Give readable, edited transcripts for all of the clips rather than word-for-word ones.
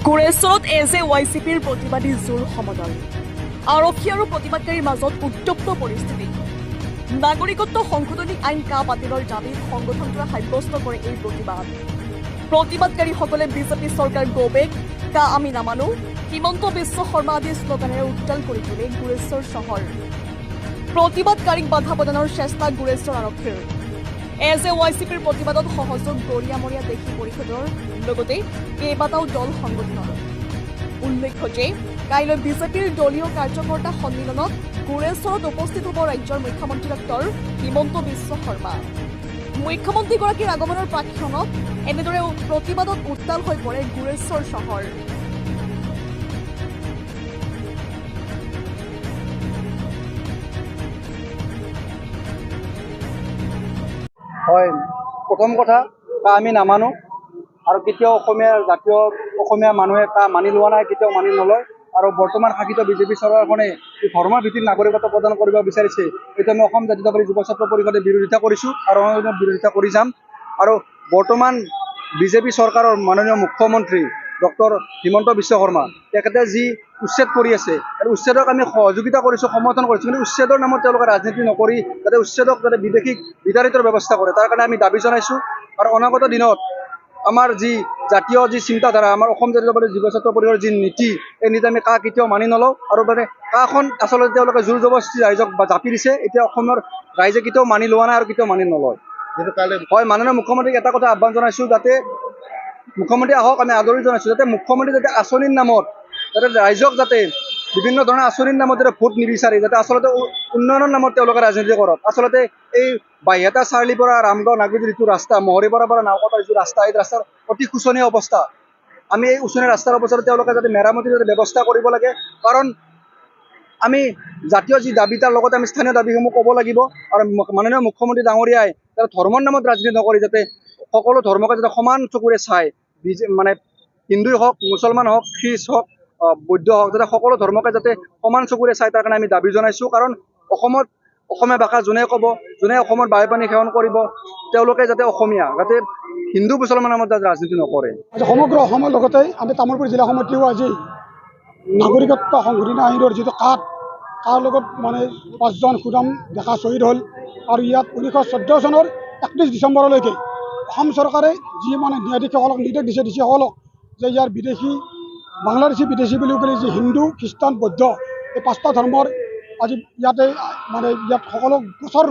কুৰেশ্বৰত এজেৱাইচিপিৰ প্ৰতিবাদী জোৰ সমদল আৰক্ষী আৰু প্ৰতিবাদকাৰীৰ মাজত উত্তপ্ত পৰিস্থিতি নাগৰিকত্ব সংশোধনী আইন কা বাতিলৰ দাবীত সংগঠনটোৱে সাব্যস্ত কৰে এই প্ৰতিবাদকাৰীসকলে বিজেপি চৰকাৰ গোবেক কা আমি নামানো হিমন্ত বিশ্ব শৰ্মা আদি শ্লোগানেৰে উত্তাল কৰি তোলে গুৰেশ্বৰ চহৰ প্ৰতিবাদকাৰীক বাধা প্ৰদানৰ চেষ্টা গুৰেশ্বৰ আৰক্ষীৰ এজেৱাইচিপিৰ প্ৰতিবাদত সহযোগ গৰিয়ামৰীয়া দেখি পৰিষদৰ লগতে কেইবাটাও দল সংগঠনৰ উল্লেখ্য যে কাইলৈ বিজেপিৰ দলীয় কাৰ্যকৰ্তা সন্মিলনত গুৰেশ্বৰত উপস্থিত হ'ব ৰাজ্যৰ মুখ্যমন্ত্ৰী ডক্টৰ হিমন্ত বিশ্ব শৰ্মা মুখ্যমন্ত্ৰীগৰাকীৰ আগমনৰ প্ৰাক্ষণত এনেদৰে প্ৰতিবাদত উত্তাল হৈ পৰে গুৰেশ্বৰ চহৰ হয় প্ৰথম কথা কা আমি নামানো আৰু কেতিয়াও অসমীয়া মানুহে কা মানি লোৱা নাই কেতিয়াও মানি নলয় আৰু বৰ্তমান শাসিত বিজেপি চৰকাৰখনে ধৰ্মৰ ভিত্তিত নাগৰিকত্ব প্ৰদান কৰিব বিচাৰিছে এইটো আমি অসম জাতীয়তাবাদী যুৱ ছাত্ৰ পৰিষদে বিৰোধিতা কৰিছোঁ আৰু বিৰোধিতা কৰি যাম আৰু বৰ্তমান বিজেপি চৰকাৰৰ মাননীয় মুখ্যমন্ত্ৰী ডক্টৰ হিমন্ত বিশ্ব শৰ্মা তেখেতে যি উচ্ছেদ কৰি আছে আৰু উচ্ছেদক আমি সহযোগিতা কৰিছোঁ সমৰ্থন কৰিছোঁ কিন্তু উচ্ছেদৰ নামত তেওঁলোকে ৰাজনীতি নকৰি যাতে উচ্ছেদক যাতে বিদেশীক বিতাড়িতৰ ব্যৱস্থা কৰে তাৰ কাৰণে আমি দাবী জনাইছোঁ আৰু অনাগত দিনত আমাৰ যি জাতীয় যি চিন্তাধাৰা আমাৰ অসম জাতীয়তাবাদী যুৱ ছাত্ৰ পৰিষদৰ যি নীতি এই নীতি আমি কা কেতিয়াও মানি নলওঁ আৰু মানে কাখন আচলতে তেওঁলোকে জোৰ জবৰদস্তি ৰাইজক জাপি দিছে এতিয়া অসমৰ ৰাইজে কেতিয়াও মানি লোৱা নাই আৰু কেতিয়াও মানি নলয় হয় মাননীয় মুখ্যমন্ত্ৰীক এটা কথা আহ্বান জনাইছোঁ যাতে মুখ্যমন্ত্ৰী আহক আমি আদৰি জনাইছোঁ যাতে মুখ্যমন্ত্ৰী যাতে আঁচনিৰ নামত যাতে ৰাইজক যাতে বিভিন্ন ধৰণৰ আঁচনিৰ নামত যাতে ভোট নিবিচাৰি যাতে আচলতে উন্নয়নৰ নামত তেওঁলোকে ৰাজনীতি কৰক আচলতে এই বাইহাটা চাৰিআলিৰ পৰা ৰামগাঁও নাগৰিক যিটো ৰাস্তা মহৰীপাৰাৰ পৰা নাওকটাৰ যিটো ৰাস্তা এই ৰাস্তাৰ অতি শোচনীয় অৱস্থা আমি এই শোচনীয় ৰাস্তাৰ অৱস্থাত তেওঁলোকে যাতে মেৰামতিৰ যাতে ব্যৱস্থা কৰিব লাগে কাৰণ আমি জাতীয় যি দাবী তাৰ লগতে আমি স্থানীয় দাবীসমূহ ক'ব লাগিব আৰু মাননীয় মুখ্যমন্ত্ৰী ডাঙৰীয়াই যাতে ধৰ্মৰ নামত ৰাজনীতি নকৰি যাতে সকলো ধৰ্মকে যাতে সমান চকুৰে চায় মানে হিন্দুই হওক মুছলমান হওক খ্ৰীষ্ট হওক বৌদ্ধ হওক যাতে সকলো ধৰ্মকে যাতে সমান চকুৰে চায় তাৰ কাৰণে আমি দাবী জনাইছোঁ কাৰণ অসমত অসমীয়া ভাষা যোনে ক'ব যোনে অসমৰ বায়ু পানী সেৱন কৰিব তেওঁলোকে যাতে অসমীয়া যাতে হিন্দু মুছলমানৰ নামত যাতে ৰাজনীতি নকৰে সমগ্ৰ অসমৰ লগতে আমি তামোলপুৰ জিলা সমিতিও আজি নাগৰিকত্ব সংশোধনী আইনৰ যিটো তাৰ লগত মানে 5জন সুদাম ডেকা শ্বহীদ হ'ল আৰু ইয়াত 1914 চনৰ 31 ডিচেম্বৰলৈকে অসম চৰকাৰে যি মানে ন্যায়াধীশসকলক নিৰ্দেশ দিছে ডিচিসকলক যে ইয়াৰ বিদেশী বাংলাদেশী বিদেশী বুলি ক'লে যি হিন্দু খ্ৰীষ্টান বৌদ্ধ এই 5টা ধৰ্মৰ আজি ইয়াতে মানে ইয়াত সকলো গোচৰ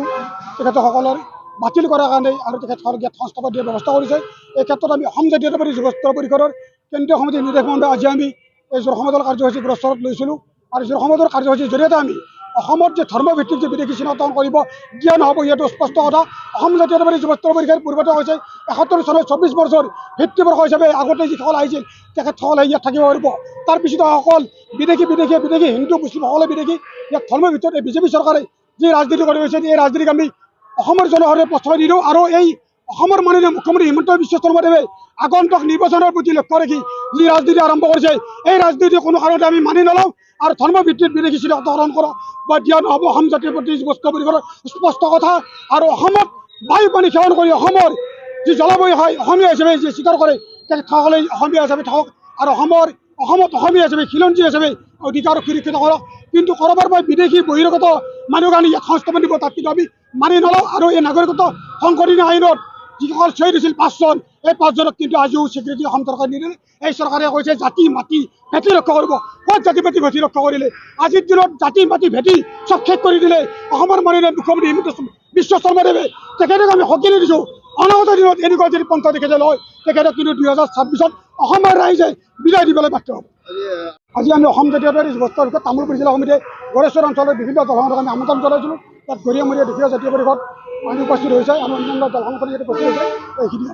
তেখেতসকলৰ বাতিল কৰাৰ কাৰণে আৰু তেখেতসকলক ইয়াত সংস্থাপন দিয়াৰ ব্যৱস্থা কৰিছে এই ক্ষেত্ৰত আমি অসম জাতীয়তাবাদী যুৱ ছাত্ৰ পৰিষদৰ কেন্দ্ৰীয় সমিতিৰ নিৰ্দেশমৰ্মে আজি আমি এই জোৰ সমদল কাৰ্যসূচী গুৰেশ্বৰত লৈছিলোঁ আৰু জোৰ সমদল কাৰ্যসূচীৰ জৰিয়তে আমি অসমত যে ধৰ্মভিত্তিক যে বিদেশী চিনাক্তকৰণ কৰিব দিয়া নহ'ব ইয়াতো স্পষ্ট কথা অসম জাতীয়তাবাদী যুৱ ছাত্ৰ পৰিষদে পূৰ্বতে হৈছে 71 চনৰ 24 বছৰ ভিত্তিবৰ্ষ হিচাপে আগতে যিসকল আহিছিল তেখেতসকলে ইয়াত থাকিব পাৰিব তাৰপিছত অকল বিদেশী হিন্দু মুছলিমসকলে বিদেশী ইয়াত ধৰ্মৰ ভিতৰত এই বিজেপি চৰকাৰে যি ৰাজনীতি কৰি গৈছে এই ৰাজনীতিক আমি অসমৰ জনসাধাৰণে প্ৰশ্ৰয় দিলোঁ আৰু এই অসমৰ মাননীয় মুখ্যমন্ত্ৰী হিমন্ত বিশ্ব শৰ্মাদেৱে আগন্তুক নিৰ্বাচনৰ প্ৰতি লক্ষ্য ৰাখি যি ৰাজনীতি আৰম্ভ কৰিছে এই ৰাজনীতি কোনো কাৰণতে আমি মানি নলওঁ আৰু ধৰ্মভিত্তিত বিদেশী চিনাক্তকৰণ কৰা বা দিয়া নহ'ব অসম জাতীয়তাবাদী যুৱ ছাত্ৰ পৰিষদৰ স্পষ্ট কথা আৰু অসমত বায়ু পানী সেৱন কৰি অসমৰ যি জলবায়ু হয় অসমীয়া হিচাপে যি স্বীকাৰ কৰে তেখেতসকলে অসমীয়া হিচাপে থাকক আৰু অসমত অসমীয়া হিচাপে খিলঞ্জী হিচাপে অধিকাৰ সুৰক্ষিত কৰক কিন্তু কৰবাৰ পৰা বিদেশী বহিৰাগত মানুহক আনি ইয়াত সংস্থাপন দিব তাক কিন্তু আমি মানি নলওঁ আৰু এই নাগৰিকত্ব সংশোধনী আইনত যিসকল শ্বহীদ হৈছিল 5জন এই 5জনক কিন্তু আজিও স্বীকৃতি অসম চৰকাৰে নিদিলে এই চৰকাৰে কৈছে জাতি মাটি ভেটি ৰক্ষা কৰিব ক'ত জাতি মাটি ভেটি ৰক্ষা কৰিলে আজিৰ দিনত জাতি মাটি ভেটি চব শেষ কৰি দিলে অসমৰ মাননীয় মুখ্যমন্ত্ৰী হিমন্ত বিশ্ব শৰ্মাদেৱে তেখেতক আমি সকীয়াই দিছোঁ অনাগত দিনত এনেকুৱা যদি পন্থা তেখেতে লয় তেখেতক কিন্তু 2026ত অসমৰ ৰাইজে বিদায় দিবলৈ বাধ্য হ'ব আজি আমি অসম জাতীয়তাবাদী যুৱ ছাত্ৰ পৰিষদ তামোলপুৰ জিলা সমিতিয়ে গুৰেশ্বৰ অঞ্চলৰ বিভিন্ন দলসমূহক আমি আমন্ত্ৰণ জনাইছিলোঁ তাত গৰিয়ামৰীয়া দুখীয়া জাতীয় পৰিষদ আমি উপস্থিত হৈছে আৰু অন্যান্য দলসমূহ ইয়াতে উপস্থিত হৈছে এইখিনি